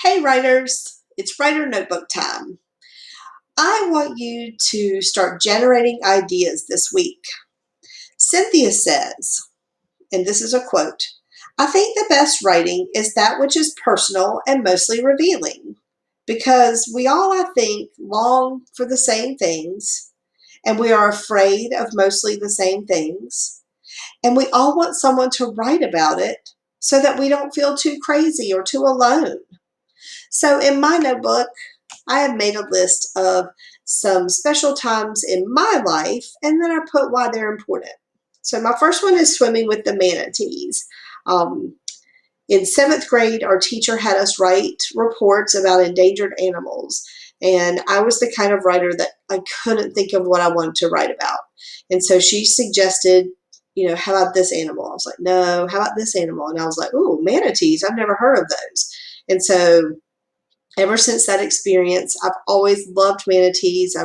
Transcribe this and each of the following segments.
Hey writers, it's writer notebook time. I want you to start generating ideas this week. Cynthia says, and this is a quote, I think the best writing is that which is personal and mostly revealing. Because we all, I think, long for the same things, and we are afraid of mostly the same things, and we all want someone to write about it so that we don't feel too crazy or too alone. So in my notebook, I have made a list of some special times in my life, and then I put why they're important. So my first one is swimming with the manatees. Um, in seventh grade, our teacher had us write reports about endangered animals. And I was the kind of writer that I couldn't think of what I wanted to write about. And so she suggested, how about this animal? I was like, no, how about this animal? And I was like, ooh, manatees. I've never heard of those. And so ever since that experience, I've always loved manatees.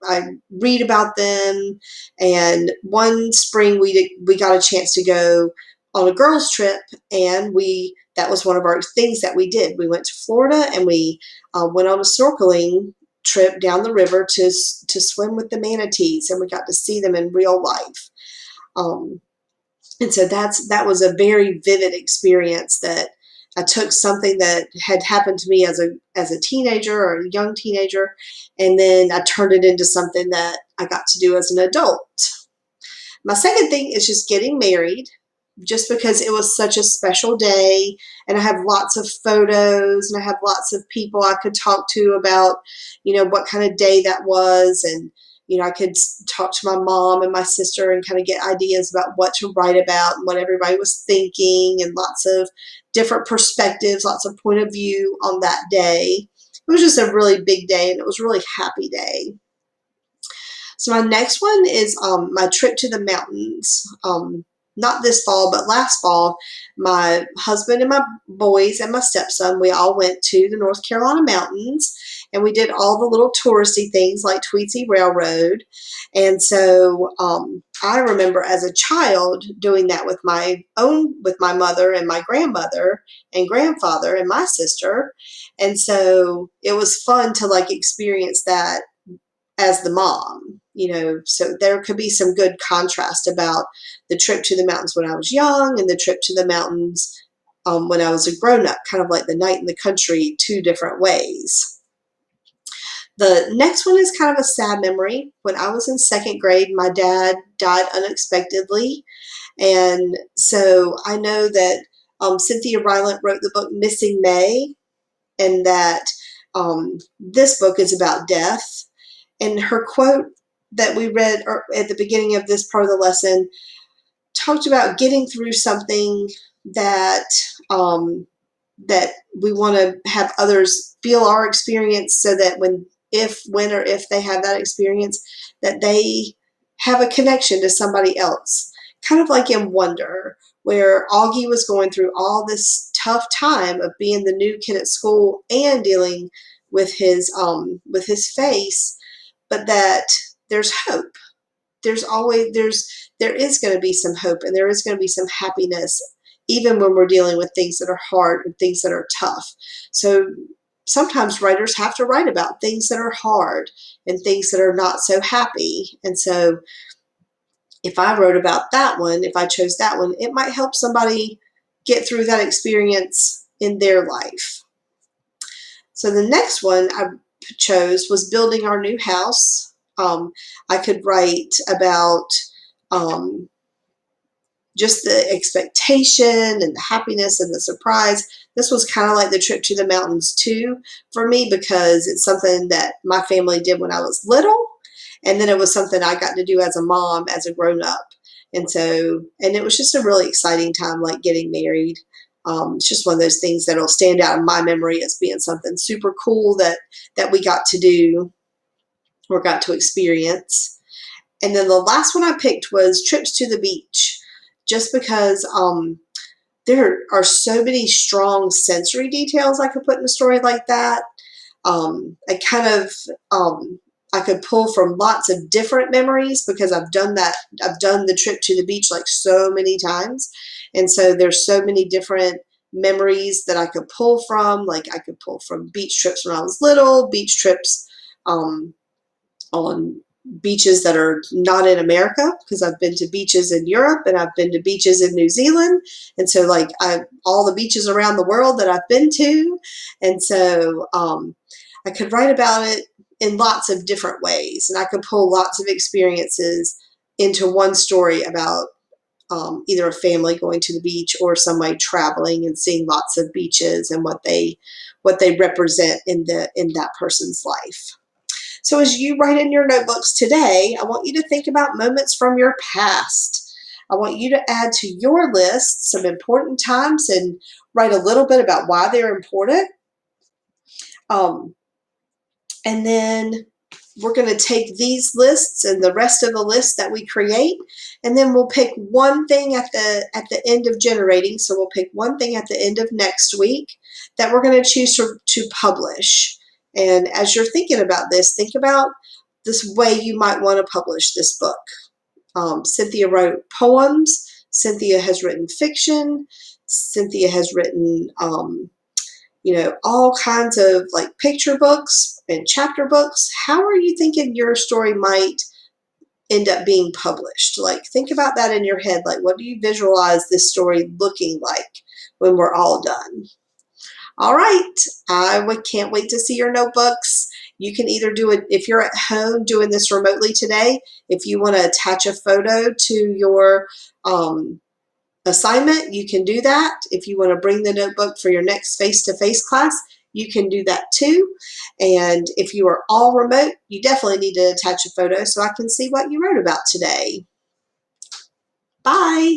I read about them, and one spring we got a chance to go on a girls trip, and we that was one of our things that we did. We went to Florida, and we went on a snorkeling trip down the river to swim with the manatees, and we got to see them in real life. Um, and so that was a very vivid experience that I took something that had happened to me as a teenager or a young teenager, and then I turned it into something that I got to do as an adult. My second thing is just getting married, just because it was such a special day, and I have lots of photos, and I have lots of people I could talk to about, what kind of day that was, and I could talk to my mom and my sister and kind of get ideas about what to write about and what everybody was thinking, and lots of different perspectives, lots of point of view on that day. It was just a really big day, and it was a really happy day. So my next one is my trip to the mountains. Not this fall, but last fall, my husband and my boys and my stepson, we all went to the North Carolina mountains, and we did all the little touristy things like Tweetsie Railroad. And so I remember as a child doing that with with my mother and my grandmother and grandfather and my sister. And so it was fun to like experience that as the mom, so there could be some good contrast about the trip to the mountains when I was young and the trip to the mountains when I was a grown up, kind of like the night in the country, two different ways. The next one is kind of a sad memory. When I was in second grade, my dad died unexpectedly. And so I know that Cynthia Rylant wrote the book Missing May, and that this book is about death. And her quote that we read at the beginning of this part of the lesson talked about getting through something that that we want to have others feel our experience, so that when or if they have that experience, that they have a connection to somebody else. Kind of like in Wonder, where Augie was going through all this tough time of being the new kid at school and dealing with his face, but that there's hope. There is going to be some hope, and there is going to be some happiness, even when we're dealing with things that are hard and things that are tough. So sometimes writers have to write about things that are hard and things that are not so happy. And so if I wrote about that one, if I chose that one, it might help somebody get through that experience in their life. So the next one I chose was building our new house. I could write about um, just the expectation and the happiness and the surprise. This was kind of like the trip to the mountains too for me, because it's something that my family did when I was little, and then it was something I got to do as a mom, as a grown up. And it was just a really exciting time, like getting married. It's just one of those things that'll stand out in my memory as being something super cool that we got to do or got to experience. And then the last one I picked was trips to the beach, just because there are so many strong sensory details I could put in a story like that. I kind of I could pull from lots of different memories, because I've done that. I've done the trip to the beach like so many times, and so there's so many different memories that I could pull from. Like I could pull from beach trips when I was little, beach trips on beaches that are not in America, because I've been to beaches in Europe and I've been to beaches in New Zealand. And so like all the beaches around the world that I've been to. And so I could write about it in lots of different ways, and I could pull lots of experiences into one story about either a family going to the beach or somebody traveling and seeing lots of beaches and what they represent in that person's life. So as you write in your notebooks today, I want you to think about moments from your past. I want you to add to your list some important times and write a little bit about why they're important. And then we're going to take these lists and the rest of the lists that we create, and then we'll pick one thing at the end of generating. So we'll pick one thing at the end of next week that we're going to choose to publish. And as you're thinking about this, think about this way you might want to publish this book. Cynthia wrote poems. Cynthia has written fiction. Cynthia has written all kinds of like picture books and chapter books. How are you thinking your story might end up being published? Like, think about that in your head. Like, what do you visualize this story looking like when we're all done? All right. Can't wait to see your notebooks. You can either do it if you're at home doing this remotely today. If you want to attach a photo to your assignment, you can do that. If you want to bring the notebook for your next face-to-face class, you can do that too. And if you are all remote, you definitely need to attach a photo so I can see what you wrote about today. Bye.